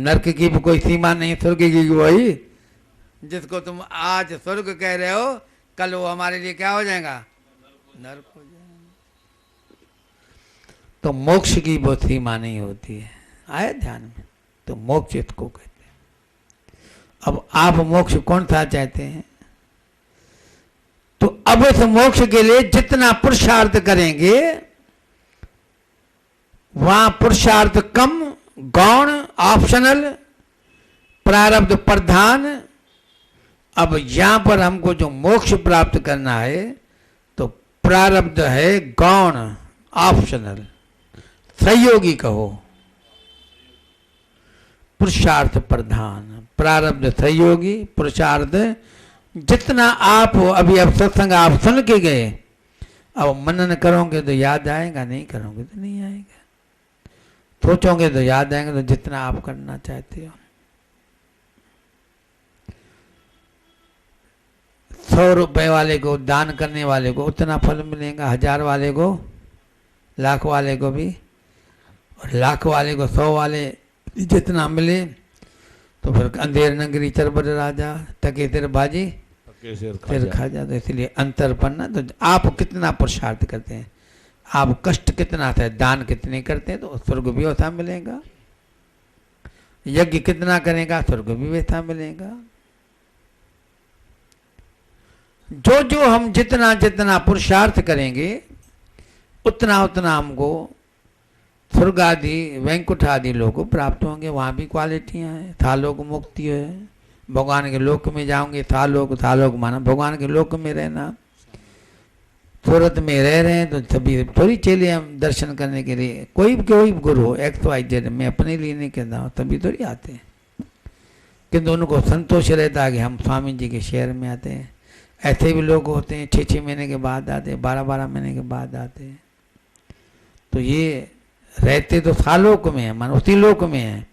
नरक की भी कोई सीमा नहीं, स्वर्ग की भी वही। जिसको तुम आज स्वर्ग कह रहे हो, कल वो हमारे लिए क्या हो जाएगा? नरक हो जाएगा। तो मोक्ष की वो सीमा नहीं होती है, आया ध्यान में? तो मोक्ष इसको कहते हैं। अब आप मोक्ष कौन सा चाहते हैं? तो अब इस मोक्ष के लिए जितना पुरुषार्थ करेंगे, वहां पुरुषार्थ कम, गौण, ऑप्शनल, प्रारब्ध प्रधान। अब यहां पर हमको जो मोक्ष प्राप्त करना है, तो प्रारब्ध है गौण, ऑप्शनल, सहयोगी कहो, पुरुषार्थ प्रधान। प्रारब्ध सहयोगी, पुरुषार्थ जितना आप अभी अब सत्संग आप सुन के गए, अब मनन करोगे तो याद आएगा, नहीं करोगे तो नहीं आएगा। सोचोगे तो याद आएंगे, तो जितना आप करना चाहते हो। 100 रुपए वाले को दान करने वाले को उतना फल मिलेगा, 1000 वाले को, लाख वाले को भी, और लाख वाले को 100 वाले जितना मिले। तो फिर अंधेर नगरी चरबट राजा, तके तेरे बाजी फिर खा जा। तो इसलिए अंतर पन्ना। तो आप कितना पुरुषार्थ करते हैं, आप कष्ट कितना था, दान कितने करते हैं, तो स्वर्ग भी वैसा मिलेगा। यज्ञ कितना करेगा, स्वर्ग भी वैसा मिलेगा। जो जो हम जितना जितना पुरुषार्थ करेंगे, उतना उतना हमको स्वर्ग आदि, वैंकुंठ आदि लोग प्राप्त होंगे। वहाँ भी क्वालिटियाँ हैं। थालोक मुक्ति है, भगवान के लोक में जाओगे। थालोक, थालोक माना भगवान के लोक में रहना। सूरत में रह रहे हैं तो सभी थोड़ी चले हम दर्शन करने के लिए। कोई गुरु हो, XYZ, मैं अपने लिए नहीं कहता हूँ, तभी थोड़ी आते हैं। किंतु उनको संतोष रहता है कि हम स्वामी जी के शहर में आते हैं। ऐसे भी लोग होते हैं 6-6 महीने के बाद आते हैं, 12-12 महीने के बाद आते हैं। तो ये रहते तो सालोक में है, मान उसी लोक में है।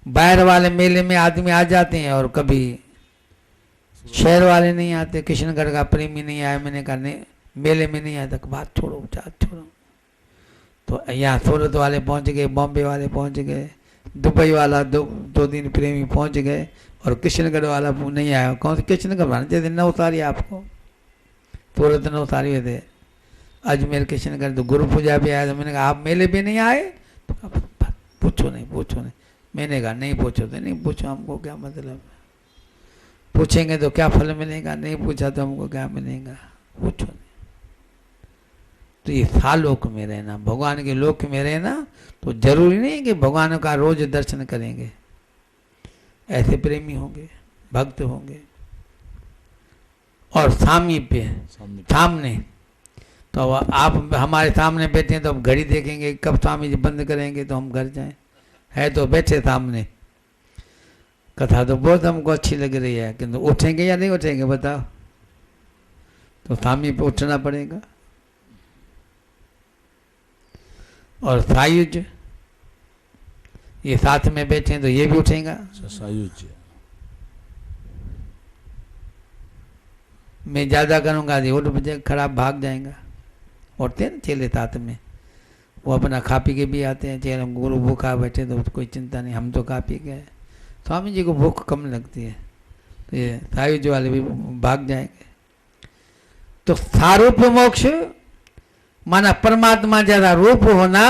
बाहर वाले मेले में आदमी आ जाते हैं और कभी शहर वाले नहीं आते। किशनगढ़ का प्रेमी नहीं आया, मैंने कहा नहीं, मेले में नहीं आया, तक बात छोड़ो, बात छोड़ो। तो यहाँ सूरत वाले पहुँच गए, बॉम्बे वाले पहुँच गए, दुबई वाला 2 दिन प्रेमी पहुँच गए, और किशनगढ़ वाला नहीं आया। कौन से किशनगढ़ वाला? जैसे न उतारी आपको, सूरत न उतारी थे, अजमेर किशनगढ़। तो गुरु पूजा भी आया। तो मैंने कहा आप मेले पे नहीं आए? तो पूछो नहीं, पूछो नहीं। मैंने कहा नहीं पूछो तो नहीं पूछो, हमको क्या मतलब, पूछेंगे तो क्या फल मिलेगा, नहीं पूछा तो हमको क्या मिलेगा, पूछो नहीं। तो ये सालोक में रहना, भगवान के लोक में रहना। तो जरूरी नहीं कि भगवान का रोज दर्शन करेंगे। ऐसे प्रेमी होंगे, भक्त होंगे, और सामीप्य, सामने। तो अब आप हमारे सामने बैठे हैं तो अब घड़ी देखेंगे कब स्वामी जी बंद करेंगे तो हम घर जाएं। है तो बैठे सामने, कथा तो बहुत हमको अच्छी लग रही है, किंतु उठेंगे या नहीं उठेंगे बताओ? तो स्वामी पे उठना पड़ेगा। और सायुज, ये साथ में बैठे हैं तो ये भी उठेगा। सायुज मैं ज्यादा करूंगा तो उठ बजे खराब भाग जाएगा। उठते हैं ना चेले साथ में, वो अपना खा पी के भी आते हैं। चेले गुरु भूखा बैठे तो कोई चिंता नहीं, हम तो खा पी गए। स्वामी जी को भूख कम लगती है, तो ये सायुज वाले भी भाग जाएंगे। तो सारूप मोक्ष माना परमात्मा जैसा रूप होना,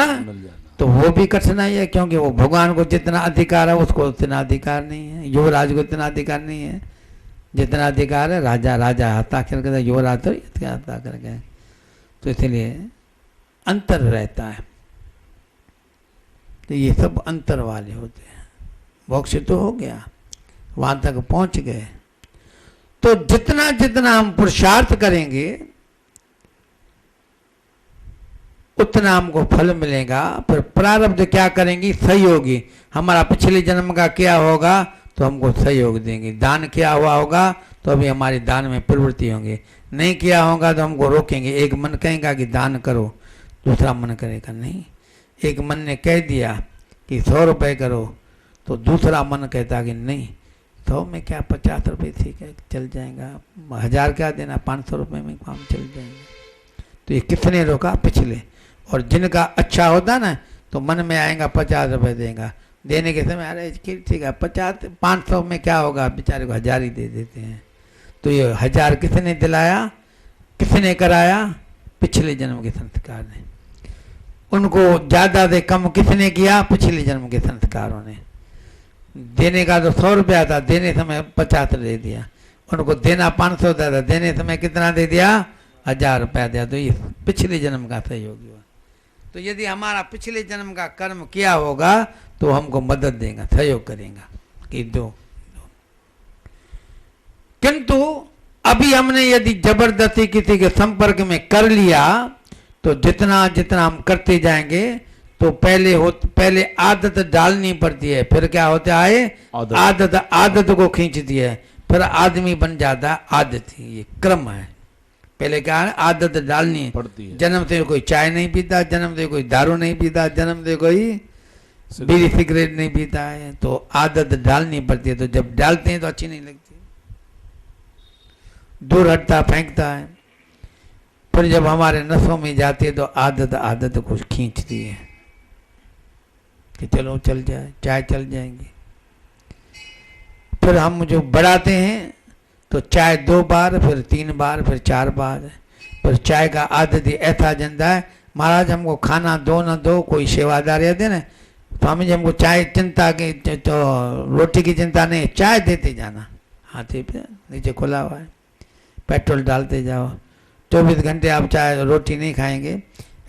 तो वो भी कठिनाई है, क्योंकि वो भगवान को जितना अधिकार है उसको उतना अधिकार नहीं है। युवराज को इतना अधिकार नहीं है जितना अधिकार है राजा। राजा हस्ताक्षर करता है, युवराज तो हस्ताक्षर कर। तो इसलिए अंतर रहता है। तो ये सब अंतर वाले होते हैं। मोक्ष तो हो गया, वहां तक पहुंच गए। तो जितना जितना हम पुरुषार्थ करेंगे उतना हमको फल मिलेगा। फिर प्रारब्ध क्या करेंगी? सहयोगी। हमारा पिछले जन्म का क्या होगा तो हमको सहयोग देंगे। दान किया हुआ होगा तो अभी हमारे दान में प्रवृत्ति होंगे, नहीं किया होगा तो हमको रोकेंगे। एक मन कहेगा कि दान करो, दूसरा मन करेगा नहीं। एक मन ने कह दिया कि 100 रुपये करो, तो दूसरा मन कहता कि नहीं, 100 में क्या 50 रुपये ठीक है, चल जाएगा। 1000 क्या देना, 500 रुपये में काम चल जाएंगे। तो ये किसने रोका? पिछले। और जिनका अच्छा होता ना तो मन में आएगा 50 रुपये देगा, देने के समय अरे ठीक है 50-500 में क्या होगा, बेचारे को 1000 ही दे देते हैं। तो ये 1000 किसने दिलाया, किसने कराया? पिछले जन्म के संस्कार ने। उनको ज़्यादा से कम किसने किया? पिछले जन्म के संस्कारों ने। देने का तो 100 रुपया था, देने समय 50 दे दिया। उनको देना 500 था, देने समय कितना दे दिया? 1000 रुपया दिया। तो ये पिछले जन्म का सहयोगी हुआ। तो यदि हमारा पिछले जन्म का कर्म किया होगा तो हमको मदद देगा, सहयोग करेगा कि दो। किंतु अभी हमने यदि जबरदस्ती किसी के संपर्क में कर लिया तो जितना जितना हम करते जाएंगे तो पहले आदत डालनी पड़ती है, फिर क्या होता है? आदत को खींचती है, फिर आदमी बन जाता है आदती। ये क्रम है। पहले क्या है? आदत डालनी पड़ती है। जन्म से कोई चाय नहीं पीता, जन्म से कोई दारू नहीं पीता, जन्म से कोई बीड़ी सिगरेट नहीं पीता है, तो आदत डालनी पड़ती है। तो जब डालते हैं तो अच्छी नहीं लगती, दूर हटता, फेंकता है। फिर जब हमारे नसों में जाती है तो आदत को खींचती है कि चलो चल जाए, चाय चल जाएंगी। फिर हम जो बढ़ाते हैं तो चाय 2 बार, फिर 3 बार, फिर 4 बार। फिर चाय का आदत ऐसा जनता है, महाराज हमको खाना दो ना दो, कोई सेवादार रहते ना, स्वामी जी हमको चाय चिंता की, तो रोटी की चिंता नहीं, चाय देते जाना। हाथी पे नीचे खुला हुआ है, पेट्रोल डालते जाओ। 24 घंटे आप चाय रोटी नहीं खाएंगे।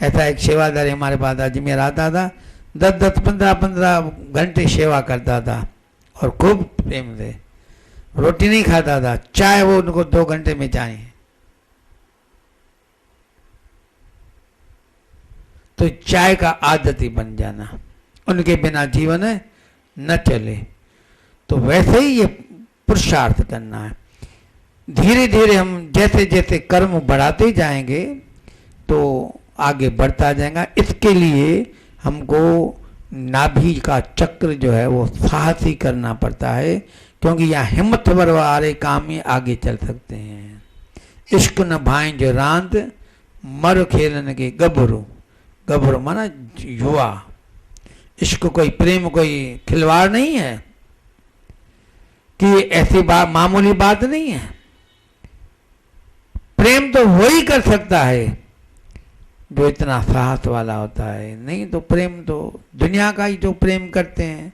ऐसा एक सेवादारी हमारे पास अजमेर आता था, 10-10, 15-15 घंटे सेवा करता था और खूब प्रेम से। रोटी नहीं खाता था, चाय वो उनको 2 घंटे में चाहिए। तो चाय का आदत ही बन जाना, उनके बिना जीवन न चले। तो वैसे ही ये पुरुषार्थ करना है। धीरे धीरे हम जैसे जैसे कर्म बढ़ाते जाएंगे तो आगे बढ़ता जाएगा। इसके लिए हमको नाभि का चक्र जो है वो साहसी करना पड़ता है, क्योंकि यहाँ हिम्मत वाले काम ही आगे चल सकते हैं। इश्क न भाई जो रांत, मर खेलन के गबरू। गबरू माना युवा। इश्क कोई प्रेम कोई खिलवाड़ नहीं है कि ऐसी बात मामूली बात नहीं है। प्रेम तो वही कर सकता है जो इतना साहस वाला होता है, नहीं तो प्रेम तो दुनिया का ही जो प्रेम करते हैं।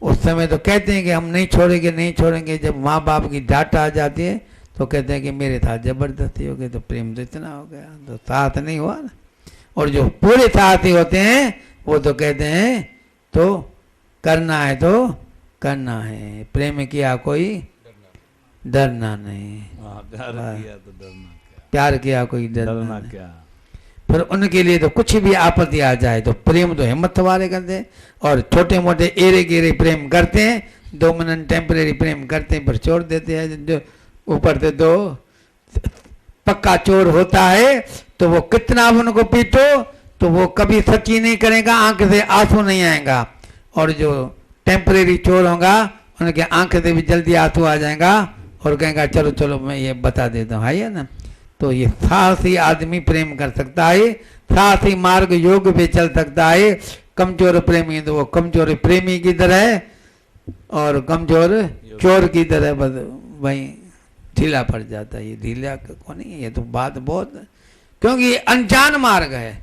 उस समय तो कहते हैं कि हम नहीं छोड़ेंगे, नहीं छोड़ेंगे। जब माँ बाप की डांट आ जाती है तो कहते हैं कि मेरे साथ जबरदस्ती हो गई, तो प्रेम तो इतना हो गया, तो साथ नहीं हुआ ना। और जो पूरे साथी होते हैं वो तो कहते हैं तो करना है तो करना है, प्रेम किया कोई डरना नहीं। प्यार किया कोई डरना क्या। फिर उनके लिए तो कुछ भी आपत्ति आ जाए तो प्रेम तो हिम्मत वाले करते हैं, और छोटे मोटे एरे गेरे प्रेम करते हैं, 2 मिनट टेम्परेरी प्रेम करते हैं, फिर छोड़ देते हैं। जो ऊपर से दो पक्का चोर होता है तो वो कितना उनको पीटो तो वो कभी सच्ची नहीं करेगा, आंख से आंसू नहीं आएगा। और जो टेम्परेरी चोर होगा उनके आंख से भी जल्दी आंसू आ जाएगा और कहेगा चलो चलो मैं ये बता देता हूँ, है ना। तो ये साहसी आदमी प्रेम कर सकता है, साहसी मार्ग योग पे चल सकता है। कमजोर प्रेमी तो वो कमजोर प्रेमी की तरह और कमजोर चोर की तरह बस वही ढीला पड़ जाता है। ये ढीला को नहीं, ये तो बात बहुत, क्योंकि ये अनजान मार्ग है।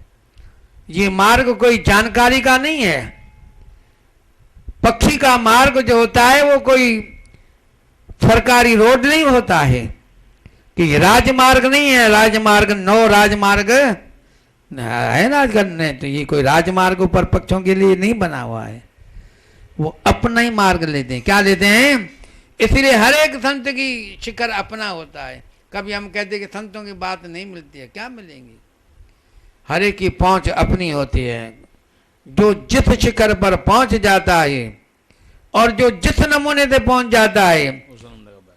ये मार्ग कोई जानकारी का नहीं है। पक्षी का मार्ग जो होता है वो कोई सरकारी रोड नहीं होता है, कि राजमार्ग नहीं है। राजमार्ग 9 राजमार्ग है ना करने, तो ये कोई राजमार्ग ऊपर पक्षों के लिए नहीं बना हुआ है। वो अपना ही मार्ग लेते हैं। क्या लेते हैं? इसलिए हर एक संत की शिखर अपना होता है। कभी हम कहते हैं कि संतों की बात नहीं मिलती है, क्या मिलेंगी? हर एक की पहुंच अपनी होती है। जो जिस शिखर पर पहुंच जाता है और जो जिस नमूने से पहुंच जाता है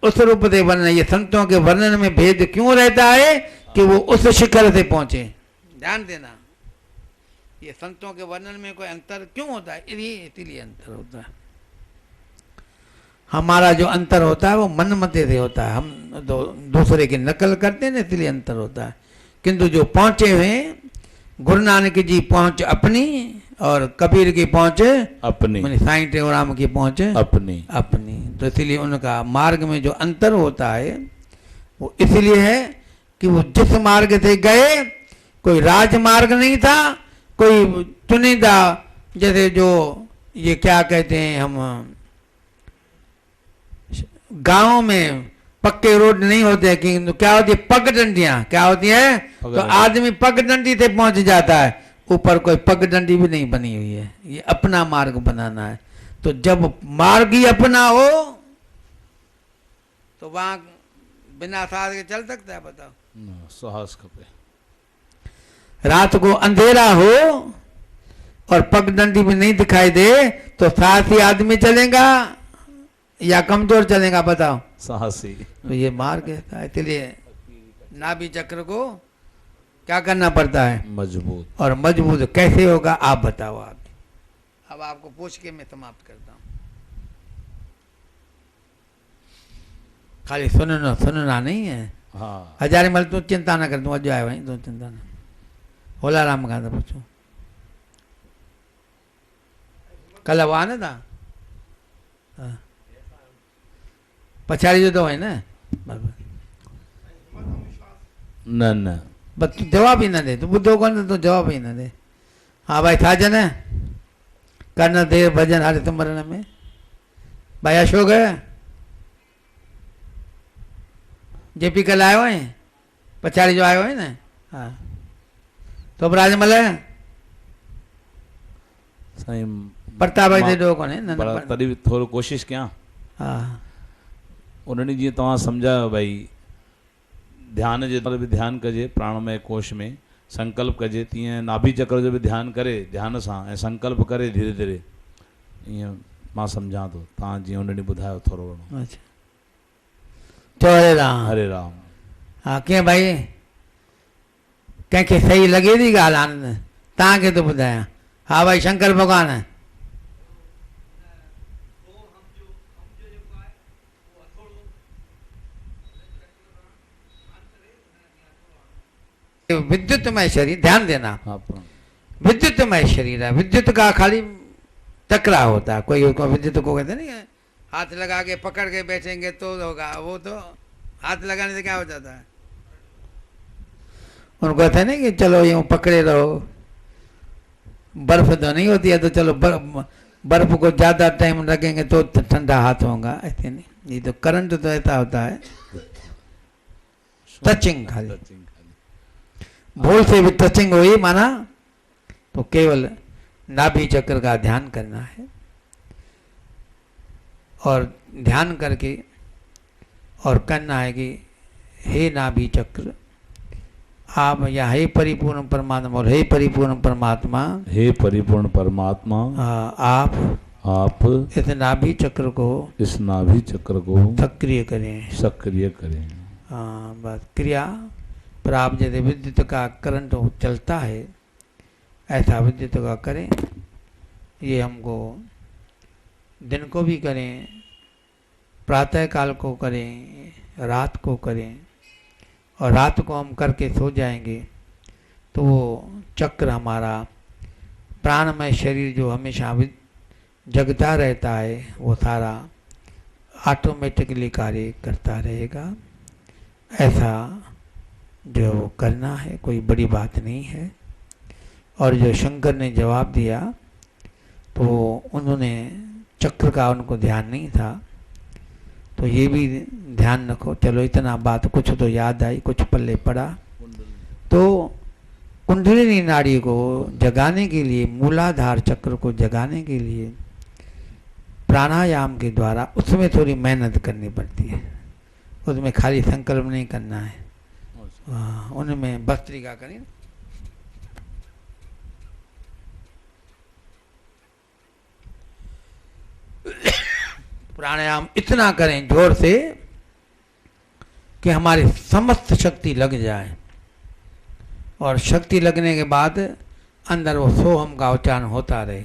उस रूप से वर्णन। ये संतों के वर्णन में भेद क्यों रहता है? कि वो उस शिखर से पहुंचे। ध्यान देना, ये संतों के वर्णन में कोई अंतर क्यों होता है? इसीलिए अंतर होता है। हमारा जो अंतर होता है वो मन मते से होता है। हम दूसरे की नकल करते हैं ना, इसलिए अंतर होता है। किंतु जो पहुंचे हुए गुरु नानक जी पहुंच अपनी, और कबीर की पहुंचे अपनी, माने साईं टेऊराम की पहुंचे अपनी अपनी। तो इसलिए उनका मार्ग में जो अंतर होता है वो इसलिए है कि वो जिस मार्ग से गए कोई राजमार्ग नहीं था, कोई चुनिंदा, जैसे जो ये क्या कहते हैं हम गांव में पक्के रोड नहीं होते कि क्या होती है पगडंडियां, क्या होती है, तो आदमी पगडंडी से पहुंच जाता है, ऊपर कोई पगडंडी भी नहीं बनी हुई है। ये अपना मार्ग बनाना है। तो जब मार्ग ही अपना हो तो वहां बिना साथ के चल सकता है? बताओ, साहस खपे। रात को अंधेरा हो और पगडंडी भी नहीं दिखाई दे तो साहसी आदमी चलेगा या कमजोर चलेगा? बताओ, साहसी। तो ये मार्ग है। इसलिए नाभि चक्र को क्या करना पड़ता है? मजबूत। और मजबूत कैसे होगा आप बताओ। आप अब आपको पूछ के मैं समाप्त करता हूं। खाली सुनना नहीं है। हाँ, हजारे मल तू चिंता ना कर, तू अज आयो वहीं, तू चिंता ना। होला राम का था पूछो, कल अब आने था पछाड़ी जो तो है ना बराबर। न न बस तू जवाब ही ना दे, तू बुद्धो कौन, तू जवाब ही ना दे। हाँ भाई था जन करना देर भजन हरे तुमरण में। भाई अशोक है जेपी कल आयो है, पछाड़ी जो आयो है ना। हाँ तो अब राजमल है साईं प्रताप भाई दे दो कौन है पर तॾहिं बि थोरो कोशिशि कयां। हाँ उन्हनि जीअं तव्हां सम्झायो भई ध्यान जे तरह बि ध्यानु कजे, प्राणमय कोश में संकल्प कजे, तीअं नाभि चक्र जो बि ध्यानु करे ध्यान सां ऐं संकल्प करे धीरे धीरे, ईअं मां सम्झां थो। तव्हां जीअं उन्हनि ॿुधायो थोरो घणो। अच्छा तो हरे राम। हरे राम। हाँ कीअं भाई कंहिंखे सही लॻे थी ॻाल्हि? आनंद तव्हांखे थो ॿुधायां। हा भाई शंकर भॻवान है विद्युतमय शरीर, ध्यान देना। हाँ, विद्युतमय शरीर है। विद्युत का खाली टकरा होता है। कोई उसको विद्युत को कहते नहीं है, हाथ लगा के पकड़ के बैठेंगे तो होगा, वो तो हाथ लगाने से क्या हो जाता है? उनको कहते हैं ना कि चलो यूं पकड़े रहो। बर्फ तो नहीं होती है तो चलो बर्फ को ज्यादा टाइम लगेंगे तो ठंडा हाथ होगा, ऐसे नहीं। ये तो करंट तो ऐसा होता है, टचिंग खाली, भूल से भी टचिंग हुई माना तो केवल नाभि चक्र का ध्यान करना है। और ध्यान करके और करना है कि हे नाभि चक्र आप, या हे परिपूर्ण परमात्मा, और हे परिपूर्ण परमात्मा, हे परिपूर्ण परमात्मा आप इस नाभि चक्र को, इस नाभि चक्र को सक्रिय करें, सक्रिय करें। हाँ बस क्रिया पर आप जैसे विद्युत का करंट चलता है ऐसा विद्युत का करें। ये हमको दिन को भी करें, प्रातः काल को करें, रात को करें। और रात को हम करके सो जाएंगे तो वो चक्र हमारा प्राणमय शरीर जो हमेशा जगता रहता है वो सारा ऑटोमेटिकली कार्य करता रहेगा। ऐसा जो करना है कोई बड़ी बात नहीं है। और जो शंकर ने जवाब दिया तो उन्होंने चक्र का उनको ध्यान नहीं था, तो ये भी ध्यान रखो। चलो इतना बात कुछ तो याद आई, कुछ पल्ले पड़ा। तो कुंडलिनी नाड़ी को जगाने के लिए, मूलाधार चक्र को जगाने के लिए प्राणायाम के द्वारा उसमें थोड़ी मेहनत करनी पड़ती है। उसमें खाली संकल्प नहीं करना है, उनमें भस्त्रिका करें। प्राणायाम इतना करें जोर से कि हमारी समस्त शक्ति लग जाए। और शक्ति लगने के बाद अंदर वो सोहम का उच्चारण होता रहे,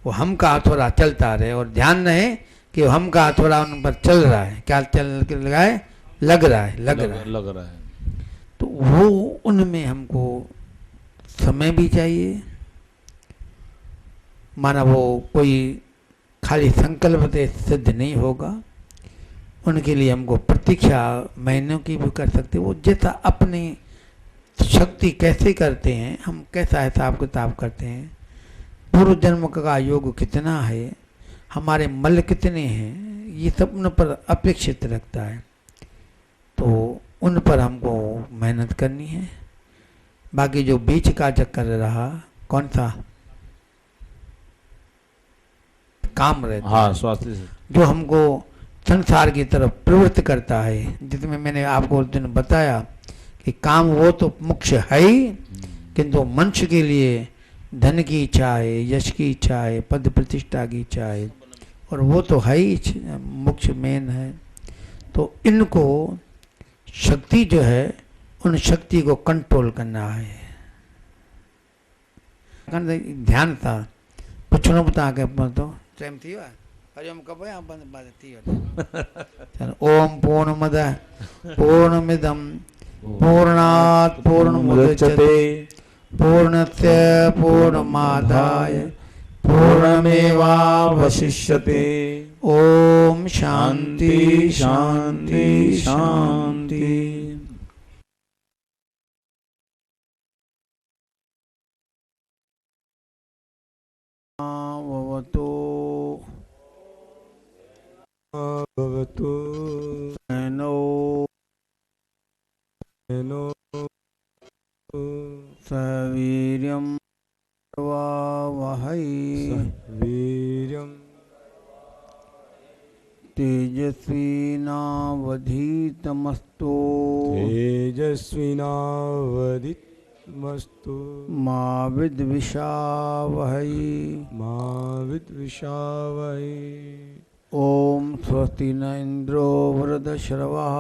वो हम का हथौड़ा चलता रहे। और ध्यान रहे कि हम का हथौड़ा उन पर चल रहा है, क्या चल के लगा है, लग रहा है। तो वो उनमें हमको समय भी चाहिए माना वो कोई खाली संकल्प से सिद्ध नहीं होगा। उनके लिए हमको प्रतीक्षा महीनों की भी कर सकते, वो जैसा अपनी शक्ति कैसे करते हैं, हम कैसा हिसाब किताब करते हैं, पूर्व जन्म का योग कितना है, हमारे मल कितने हैं, ये सब उन पर अपेक्षित रखता है। तो उन पर हमको मेहनत करनी है। बाकी जो बीच का चक्कर रहा, कौन सा काम रहता हाँ है, स्वास्थ्य से जो हमको संसार की तरफ प्रवृत्त करता है, जिसमें मैंने आपको उस दिन बताया कि काम वो तो मुख्य है ही, किंतु मनुष्य के लिए धन की इच्छा है, यश की इच्छा है, पद प्रतिष्ठा की इच्छा है, और वो तो है ही मुख्य मेन है। तो इनको शक्ति जो है, उन शक्ति को कंट्रोल करना है। ध्यान था पुछणो बता के तो टाइम थी वा हरिओम कब आप बंद बात थी चलो ओम पूर्णमद पूर्णमिदं पूर्णात् पूर्णमुदच्यते पूर्णस्य पूर्णमादाय पूर्णमेवावशिष्यते। ओम शांति शांति शांति। भवतु भवतु नो सवीर्यं वहै वीर्यं तेजस्विनावधीतमस्तु तेजस्विनावधीतमस्तु मा विद्विषावहै मा विद्विषावहै। ओम स्वस्ति न इंद्रो वृद्धश्रवः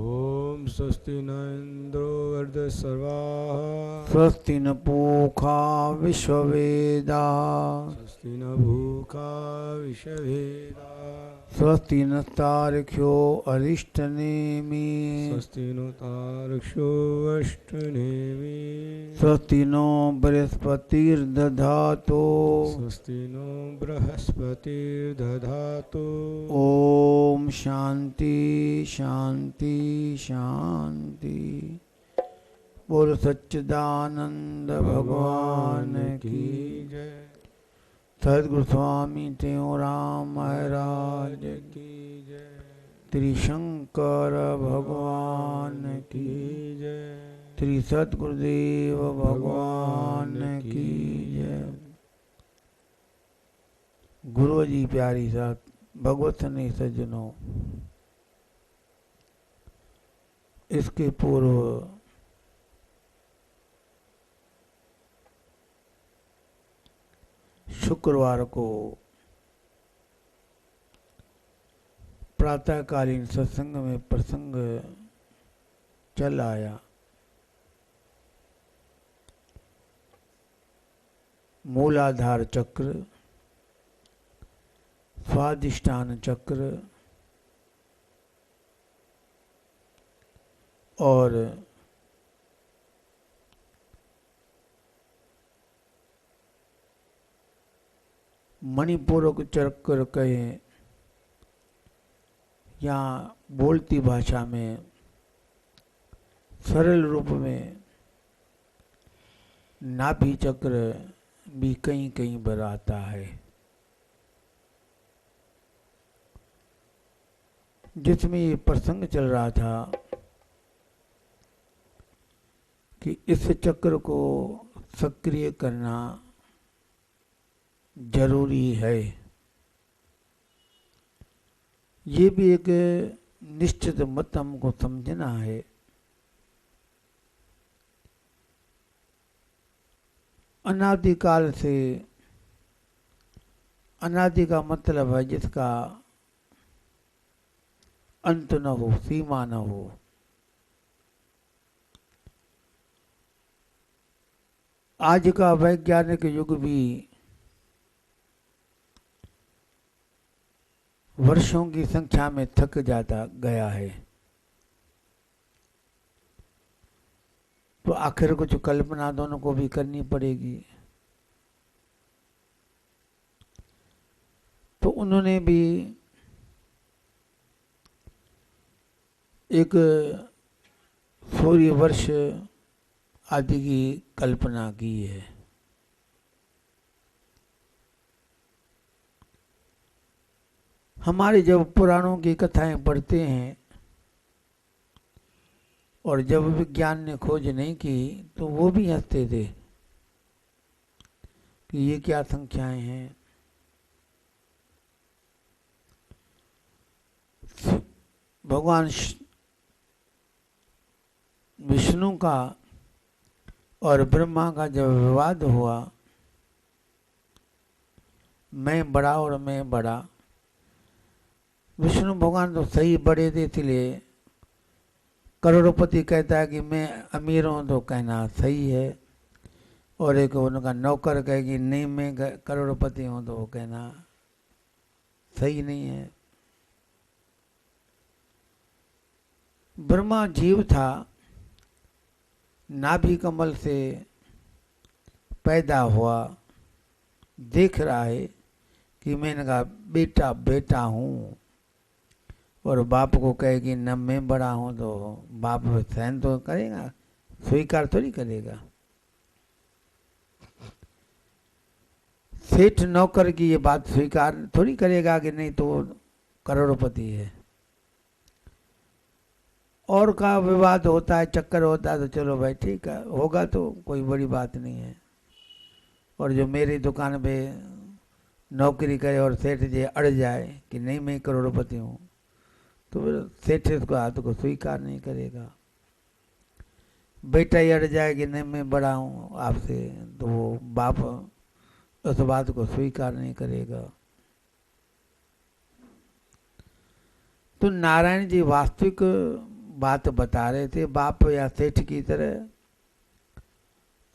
ओम स्वस्ति न इंद्रो वृद्धश्रवाः स्वस्ति न पूषा विश्ववेदाः स्वस्ति न भूखा विषवेदाः स्वस्ति नस्तार्क्ष्यो अरिष्टनेमि स्वस्ति नो तार्क्ष्यो अष्टनेमि स्वस्ति नो बृहस्पतिर्दधातु स्वस्ति नो बृहस्पतिर्दधातु। ओम शांति शांति शांति। बोल सच्चिदानंद भगवान की जय। सद्गुरु स्वामी टेऊराम महाराज की जय। त्रिशंकर भगवान की जय। श्री सद्गुरुदेव भगवान की जय। गुरु जी प्यारी साथ भगवत ने सज्जनों, इसके पूर्व शुक्रवार को प्रातःकालीन सत्संग में प्रसंग चल आया। मूलाधार चक्र, स्वादिष्ठान चक्र और मणिपूरक चक्र कहें या बोलती भाषा में सरल रूप में नाभि चक्र भी कहीं कहीं पर आता है, जिसमें ये प्रसंग चल रहा था कि इस चक्र को सक्रिय करना जरूरी है। ये भी एक निश्चित मत हमको समझना है। अनादिकाल से, अनादि का मतलब है जिसका अंत न हो, सीमा न हो। आज का वैज्ञानिक युग भी वर्षों की संख्या में थक जाता गया है, तो आखिर कुछ कल्पना दोनों को भी करनी पड़ेगी। उन्होंने भी एक सूर्य वर्ष आदि की कल्पना की है। हमारे जब पुराणों की कथाएं पढ़ते हैं और जब विज्ञान ने खोज नहीं की तो वो भी हंसते थे कि ये क्या संख्याएं हैं। भगवान विष्णु का और ब्रह्मा का जब विवाद हुआ, मैं बड़ा और मैं बड़ा, विष्णु भगवान तो सही बड़े थे, इसलिए करोड़पति कहता है कि मैं अमीर हूँ तो कहना सही है, और एक उनका नौकर कहे कि नहीं मैं करोड़पति हूँ तो वो कहना सही नहीं है। ब्रह्मा जीव था, नाभि कमल से पैदा हुआ, देख रहा है कि मैं इनका बेटा बेटा हूँ, और बाप को कहे कि न मैं बड़ा हूँ तो बाप सहन तो करेगा, स्वीकार थोड़ी करेगा। सेठ नौकर की ये बात स्वीकार थोड़ी करेगा कि नहीं तो करोड़पति है। और का विवाद होता है, चक्कर होता है तो चलो भाई ठीक है, होगा तो कोई बड़ी बात नहीं है। और जो मेरी दुकान पे नौकरी करे और सेठ जी अड़ जाए कि नहीं मैं करोड़पति हूँ, तो फिर सेठ इसको हाथ को स्वीकार नहीं करेगा। बेटा ही अड़ जाए कि नहीं मैं बड़ा हूँ आपसे, तो वो बाप उस बात को स्वीकार नहीं करेगा। तो नारायण जी वास्तविक बात बता रहे थे, बाप या सेठ की तरह,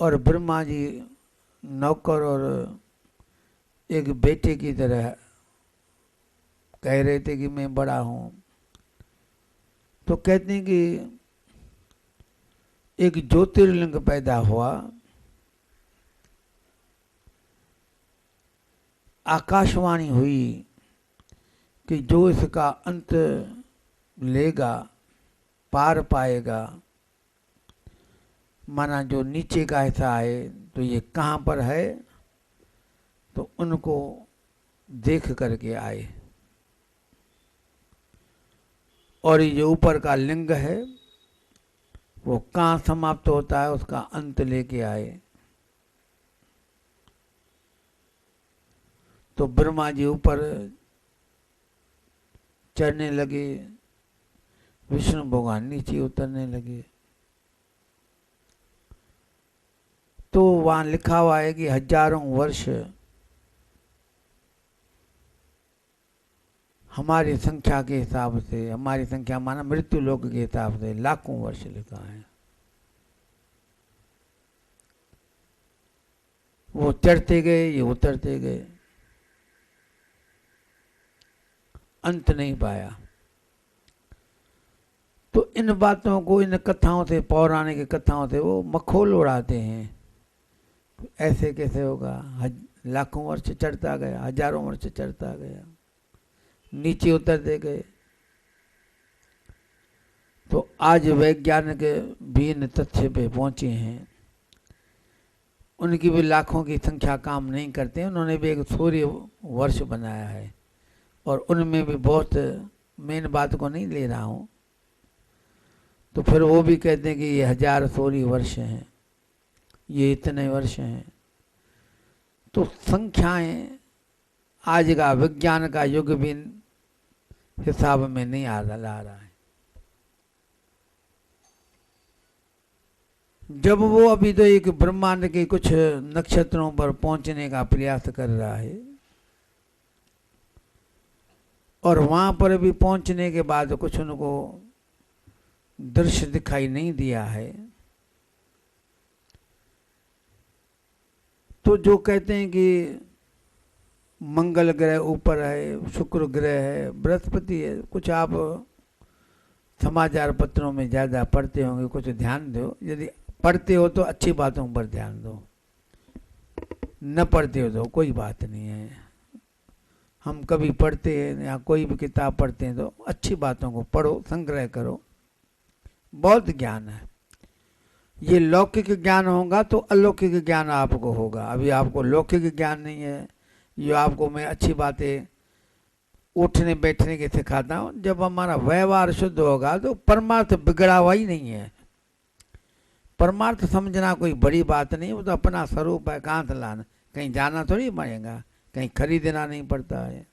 और ब्रह्मा जी नौकर और एक बेटे की तरह कह रहे थे कि मैं बड़ा हूँ। तो कहते हैं कि एक ज्योतिर्लिंग पैदा हुआ, आकाशवाणी हुई कि जो इसका अंत लेगा पार पाएगा, माना जो नीचे का हिस्सा है तो ये कहाँ पर है, तो उनको देख करके आए, और ये जो ऊपर का लिंग है वो कहाँ समाप्त होता है उसका अंत लेके आए। तो ब्रह्मा जी ऊपर चढ़ने लगे, विष्णु भगवान नीचे उतरने लगे। तो वहां लिखा हुआ है कि हजारों वर्ष हमारी संख्या के हिसाब से, हमारी संख्या माना मृत्यु लोक के हिसाब से लाखों वर्ष लिखा है। वो चढ़ते गए, ये उतरते गए, अंत नहीं पाया। तो इन बातों को, इन कथाओं से, पौराणिक कथाओं से वो मखौल उड़ाते हैं। ऐसे कैसे होगा, लाखों वर्ष चढ़ता गया, हजारों वर्ष चढ़ता गया, नीचे उतरते गए। तो आज वैज्ञानिक भी इन तथ्य पे पहुंचे हैं, उनकी भी लाखों की संख्या काम नहीं करते। उन्होंने भी एक सूर्य वर्ष बनाया है, और उनमें भी बहुत, मेन बात को नहीं ले रहा हूँ, तो फिर वो भी कहते हैं कि ये 1000 सूर्य वर्ष हैं, ये इतने वर्ष हैं। तो संख्याएं आज का विज्ञान का युग भी हिसाब में नहीं आ रहा है। जब वो अभी तो एक ब्रह्मांड के कुछ नक्षत्रों पर पहुंचने का प्रयास कर रहा है, और वहां पर भी पहुंचने के बाद कुछ उनको दृश्य दिखाई नहीं दिया है, तो जो कहते हैं कि मंगल ग्रह ऊपर है, शुक्र ग्रह है, बृहस्पति है, कुछ आप समाचार पत्रों में ज़्यादा पढ़ते होंगे, कुछ ध्यान दो। यदि पढ़ते हो तो अच्छी बातों पर ध्यान दो, न पढ़ते हो तो कोई बात नहीं है। हम कभी पढ़ते हैं या कोई भी किताब पढ़ते हैं तो अच्छी बातों को पढ़ो, संग्रह करो, बहुत ज्ञान है। ये लौकिक ज्ञान होगा तो अलौकिक ज्ञान आपको होगा। अभी आपको लौकिक ज्ञान नहीं है, ये आपको मैं अच्छी बातें उठने बैठने के सिखाता हूँ। जब हमारा व्यवहार शुद्ध होगा तो परमार्थ बिगड़ा हुआ ही नहीं है। परमार्थ समझना कोई बड़ी बात नहीं, वो तो अपना स्वरूप है, कहाँ से लाना, कहीं जाना थोड़ी पड़ेगा, कहीं खरीदना नहीं पड़ता है।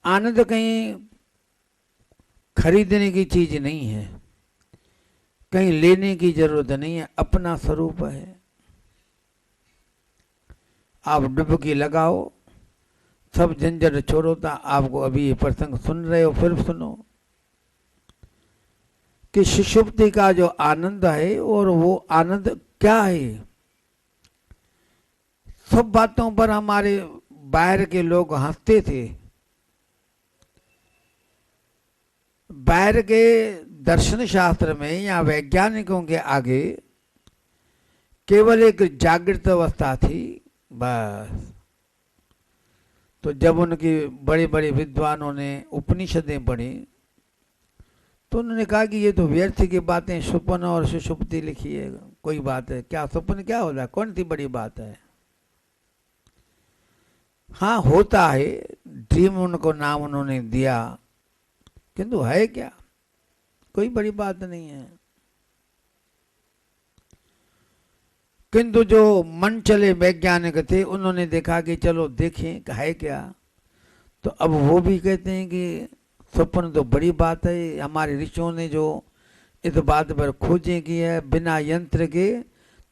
आनंद कहीं खरीदने की चीज नहीं है, कहीं लेने की जरूरत नहीं है, अपना स्वरूप है। आप डुबकी लगाओ, सब झंझट छोड़ो। था आपको अभी ये प्रसंग सुन रहे हो, फिर सुनो कि सुषुप्ति का जो आनंद है और वो आनंद क्या है। सब बातों पर हमारे बाहर के लोग हंसते थे। बाहर के दर्शन शास्त्र में या वैज्ञानिकों के आगे केवल एक जागृत अवस्था थी, बस। तो जब उनके बड़े बड़े विद्वानों ने उपनिषदें पढ़ी तो उन्होंने कहा कि ये तो व्यर्थ की बातें, स्वप्न और सुषुप्ति लिखी है, कोई बात है क्या, स्वप्न क्या होता है, कौन सी बड़ी बात है। हाँ होता है, ड्रीम उनको नाम उन्होंने दिया, किंतु है क्या, कोई बड़ी बात नहीं है। किंतु जो मन चले वैज्ञानिक थे उन्होंने देखा कि चलो देखें है क्या, तो अब वो भी कहते हैं कि स्वप्न तो बड़ी बात है। हमारे ऋषियों ने जो इस बात पर खोजें की है बिना यंत्र के,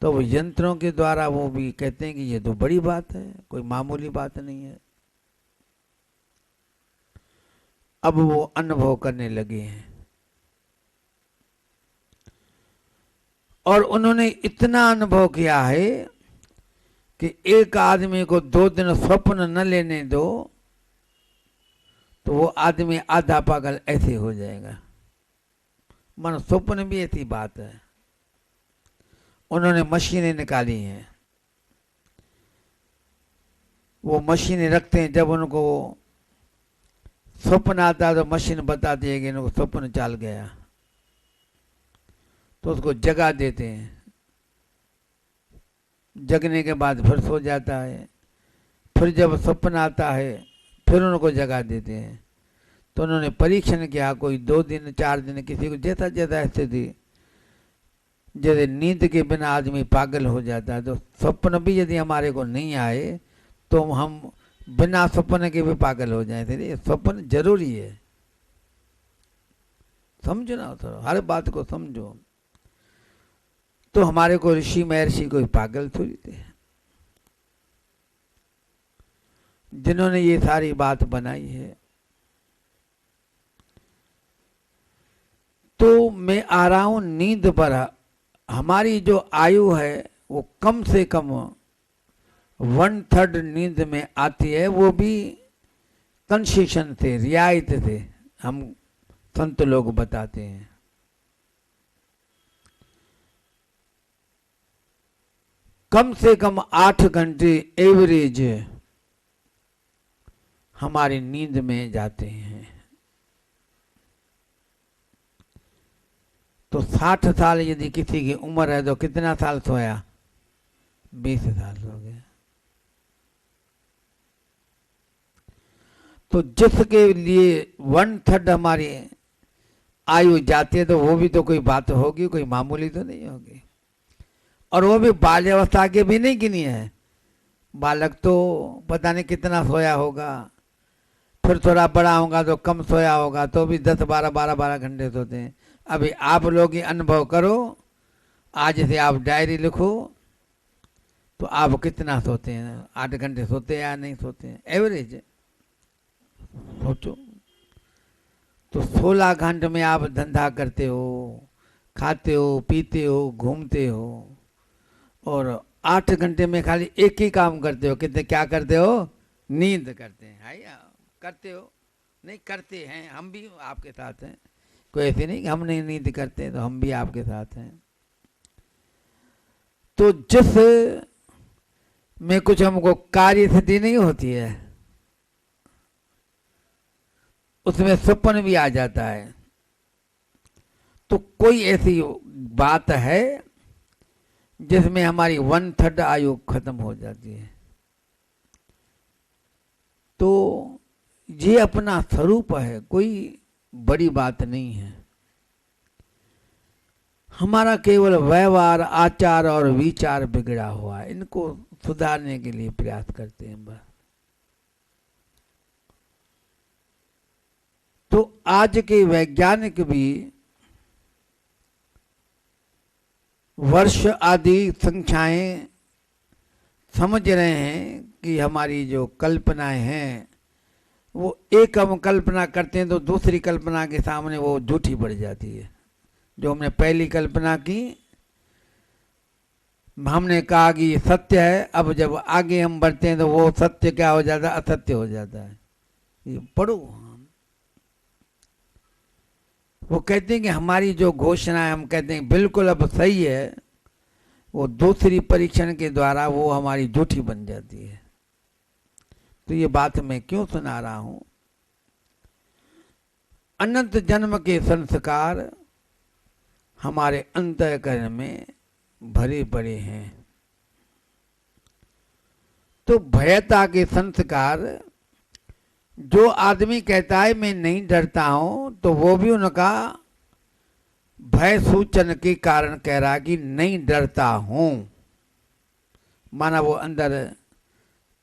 तो वो यंत्रों के द्वारा वो भी कहते हैं कि ये तो बड़ी बात है, कोई मामूली बात नहीं है। अब वो अनुभव करने लगे हैं और उन्होंने इतना अनुभव किया है कि एक आदमी को 2 दिन स्वप्न न लेने दो तो वो आदमी आधा पागल ऐसे हो जाएगा। मन स्वप्न भी ऐसी बात है। उन्होंने मशीनें निकाली हैं, वो मशीनें रखते हैं, जब उनको स्वप्न आता है तो मशीन बताती है कि इनको स्वप्न चल गया, तो उसको जगा देते हैं। जगने के बाद फिर सो जाता है, फिर जब स्वप्न आता है फिर उनको जगा देते हैं। तो उन्होंने परीक्षण किया, कोई 2 दिन 4 दिन, किसी को जैसा जैसा स्थिति, जैसे नींद के बिना आदमी पागल हो जाता है, तो स्वप्न भी यदि हमारे को नहीं आए तो हम बिना स्वप्न के भी पागल हो जाए थे। स्वप्न जरूरी है, समझो ना, थोड़ा हर बात को समझो। तो हमारे को ऋषि महर्षि कोई पागल थोड़ी थे, जिन्होंने ये सारी बात बनाई है। तो मैं आ रहा हूं नींद पर। हमारी जो आयु है वो कम से कम 1/3 नींद में आती है, वो भी कंसेशन थे, रियायत थे, हम संत लोग बताते हैं। कम से कम 8 घंटे एवरेज हमारी नींद में जाते हैं। तो 60 साल यदि किसी की उम्र है तो कितना साल सोया, 20 साल सो गया। तो जिसके लिए 1/3 हमारी आयु जाती है तो वो भी तो कोई बात होगी, कोई मामूली तो नहीं होगी। और वो भी बाल्यावस्था के भी नहीं गिनी है। बालक तो पता नहीं कितना सोया होगा, फिर थोड़ा बड़ा होगा तो कम सोया होगा, तो भी 10-12 घंटे सोते हैं। अभी आप लोग ही अनुभव करो, आज से आप डायरी लिखो तो आप कितना सोते हैं, 8 घंटे सोते हैं या नहीं सोते हैं, एवरेज सोचो। तो 16 घंटे में आप धंधा करते हो, खाते हो, पीते हो, घूमते हो, और 8 घंटे में खाली एक ही काम करते हो। कितने क्या करते हो, नींद करते हैं। है या करते हो, नहीं करते हैं, हम भी आपके साथ हैं। कोई ऐसे नहीं कि हम नहीं नींद करते, तो हम भी आपके साथ हैं। तो जिस में कुछ हमको कार्य सिद्धि नहीं होती है, उसमें स्वप्न भी आ जाता है। तो कोई ऐसी बात है जिसमें हमारी 1/3 आयु खत्म हो जाती है। तो ये अपना स्वरूप है, कोई बड़ी बात नहीं है। हमारा केवल व्यवहार, आचार और विचार बिगड़ा हुआ है, इनको सुधारने के लिए प्रयास करते हैं बस। तो आज के वैज्ञानिक भी वर्ष आदि संख्याएं समझ रहे हैं कि हमारी जो कल्पनाएं हैं वो एक हम कल्पना करते हैं तो दूसरी कल्पना के सामने वो झूठी पड़ जाती है। जो हमने पहली कल्पना की, हमने कहा कि ये सत्य है, अब जब आगे हम बढ़ते हैं तो वो सत्य क्या हो जाता है, असत्य हो जाता है। ये पढ़ो, वो कहते हैं कि हमारी जो घोषणा है हम कहते हैं बिल्कुल अब सही है, वो दूसरी परीक्षण के द्वारा वो हमारी झूठी बन जाती है। तो ये बात मैं क्यों सुना रहा हूं? अनंत जन्म के संस्कार हमारे अंतःकरण में भरे पड़े हैं। तो भयता के संस्कार, जो आदमी कहता है मैं नहीं डरता हूं, तो वो भी उनका भय सूचन के कारण कह रहा कि नहीं डरता हूं, माना वो अंदर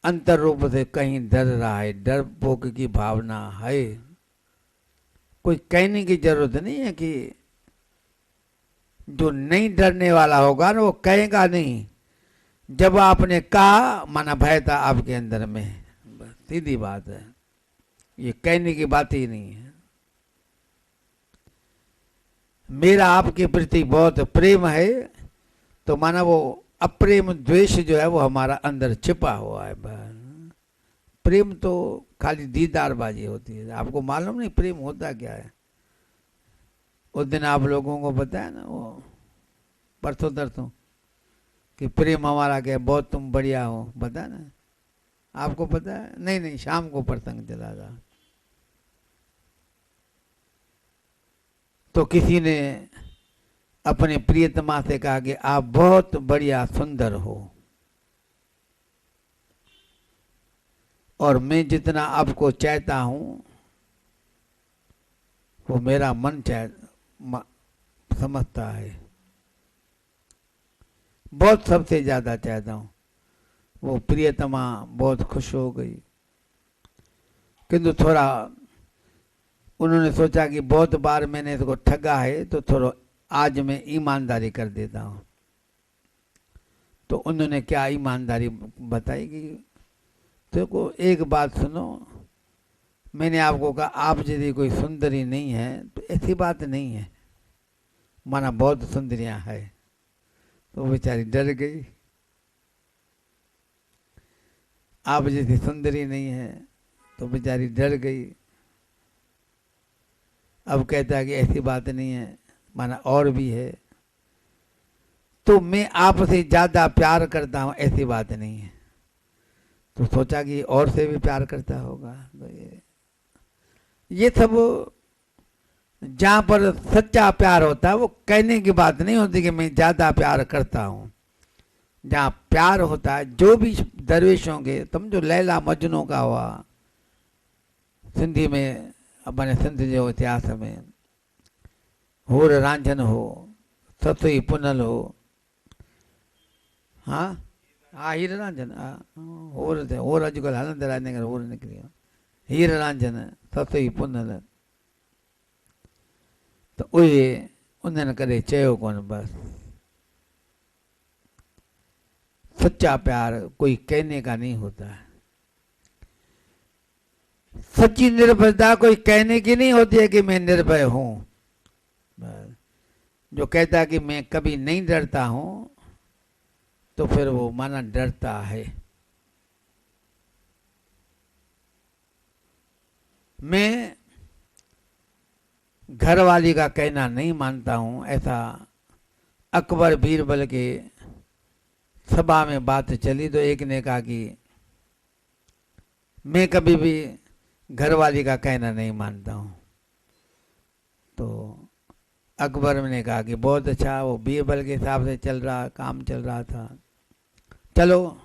अंतर रूप से कहीं डर रहा है, डरपोक की भावना है। कोई कहने की जरूरत नहीं है कि जो नहीं डरने वाला होगा ना वो कहेगा नहीं। जब आपने कहा माना भय था आपके अंदर में, बस सीधी बात है, ये कहने की बात ही नहीं है। मेरा आपके प्रति बहुत प्रेम है, तो माना वो अप्रेम द्वेष जो है वो हमारा अंदर छिपा हुआ है। प्रेम तो खाली दीदारबाजी होती है। आपको मालूम नहीं प्रेम होता क्या है? उस दिन आप लोगों को बताया ना, वो परसों तरसों, कि प्रेम हमारा क्या, बहुत तुम बढ़िया हो, बता ना आपको पता है? नहीं, शाम को प्रसंग चला था। तो किसी ने अपने प्रियतमा से कहा कि आप बहुत बढ़िया सुंदर हो, और मैं जितना आपको चाहता हूं वो मेरा मन समझता है, बहुत सबसे ज्यादा चाहता हूं। वो प्रियतमा बहुत खुश हो गई, किंतु थोड़ा उन्होंने सोचा कि बहुत बार मैंने इसको ठगा है, तो थोड़ा आज मैं ईमानदारी कर देता हूं। तो उन्होंने क्या ईमानदारी बताई कि देखो एक बात सुनो, मैंने आपको कहा आप यदि कोई सुंदरी नहीं है तो ऐसी बात नहीं है, माना बहुत सुंदरियां है। तो बेचारी डर गई, आप जैसी सुंदरी नहीं है, तो बेचारी डर गई। अब कहता है कि ऐसी बात नहीं है, माना और भी है, तो मैं आपसे ज्यादा प्यार करता हूं, ऐसी बात नहीं है। तो सोचा कि और से भी प्यार करता होगा। तो ये सब जहां पर सच्चा प्यार होता है वो कहने की बात नहीं होती कि मैं ज्यादा प्यार करता हूं। जहां प्यार होता है, जो भी दरवेशों के, समझो लैला मजनू का हुआ, सिंधी में अपने सिंध जो इतिहास में होर रांझन हो, सतुई पुनल हो, हाँ हीर रांझन, होर अॼुकल्ह हलंदे रहंदे होर निकिरी वियो, हीर रांझन सतुई पुनल। तो उहे उन्हनि कॾहिं चयो कोन। बस सच्चा प्यार कोई कहने का नहीं होता है। सच्ची निर्भयता कोई कहने की नहीं होती है कि मैं निर्भय हूं। जो कहता है कि मैं कभी नहीं डरता हूं, तो फिर वो माना डरता है। मैं घरवाली का कहना नहीं मानता हूं, ऐसा अकबर बीरबल के सभा में बात चली तो एक ने कहा कि मैं कभी भी घरवाली का कहना नहीं मानता हूँ। तो अकबर ने कहा कि बहुत अच्छा, वो बीरबल के हिसाब से चल रहा, काम चल रहा था, चलो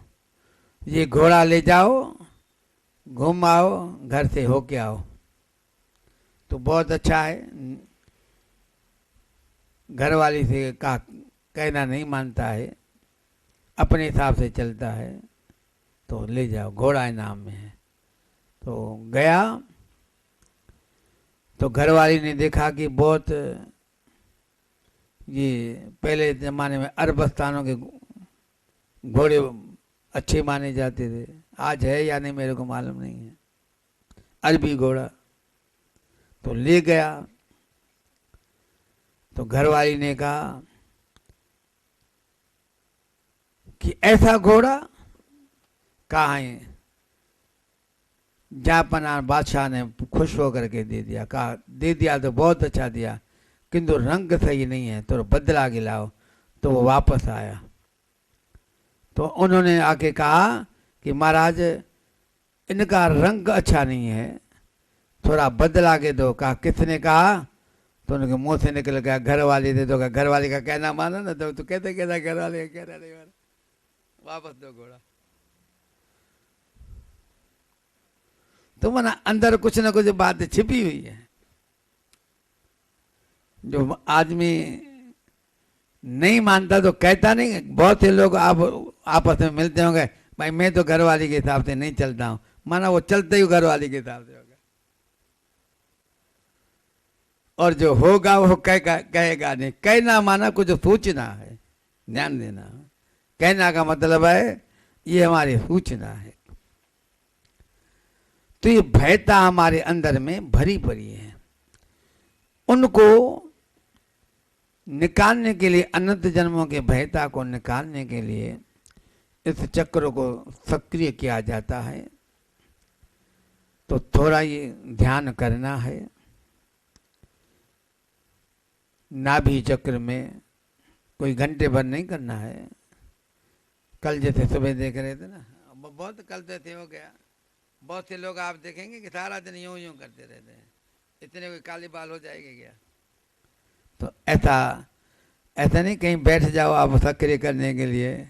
ये घोड़ा ले जाओ, घूम आओ, घर से होके आओ। तो बहुत अच्छा है, घरवाली से का कहना नहीं मानता है, अपने हिसाब से चलता है, तो ले जाओ, घोड़ा इनाम में है। तो गया तो घरवाली ने देखा कि बहुत ये पहले ज़माने में अरबस्तानों के घोड़े अच्छे माने जाते थे, आज है या नहीं मेरे को मालूम नहीं है, अरबी घोड़ा। तो ले गया तो घरवाली ने कहा कि ऐसा घोड़ा कहाँ है? जापाना बादशाह ने खुश होकर के दे दिया, कहा दे दिया तो बहुत अच्छा दिया, किंतु रंग सही नहीं है, तो बदला के लाओ। तो वो वापस आया तो उन्होंने आके कहा कि महाराज इनका रंग अच्छा नहीं है, थोड़ा बदला के दो। कहा किसने कहा? तो उनके मुंह से निकल गया घरवाली दे दो। घरवाली का कहना माना ना, तो कहते कहना घरवाले का कहना नहीं माना, वापस दो घोड़ा। तो मना अंदर कुछ ना कुछ बात छिपी हुई है। जो आदमी नहीं मानता तो कहता नहीं। बहुत से लोग आप आपस में मिलते होंगे, भाई मैं तो घरवाली के हिसाब से नहीं चलता हूं, माना वो चलते ही घरवाली के हिसाब से होगा। और जो होगा वो कहेगा नहीं। कहना माना कुछ सूचना है, ध्यान देना। कहना का मतलब है ये हमारी सूचना है। तो ये भयता हमारे अंदर में भरी पड़ी है, उनको निकालने के लिए, अनंत जन्मों के भयता को निकालने के लिए इस चक्र को सक्रिय किया जाता है। तो थोड़ा ये ध्यान करना है। नाभि चक्र में कोई घंटे भर नहीं करना है। कल जैसे सुबह देख रहे थे ना, बहुत कल जैसे हो गया, बहुत से लोग आप देखेंगे कि सारा दिन यूं यूं करते रहते हैं, इतने कोई काली बाल हो जाएंगे क्या? तो ऐसा नहीं कहीं बैठ जाओ आप सक्रिय करने के लिए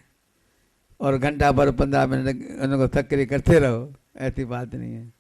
और घंटा भर 15 मिनट उनको सक्रिय करते रहो, ऐसी बात नहीं है।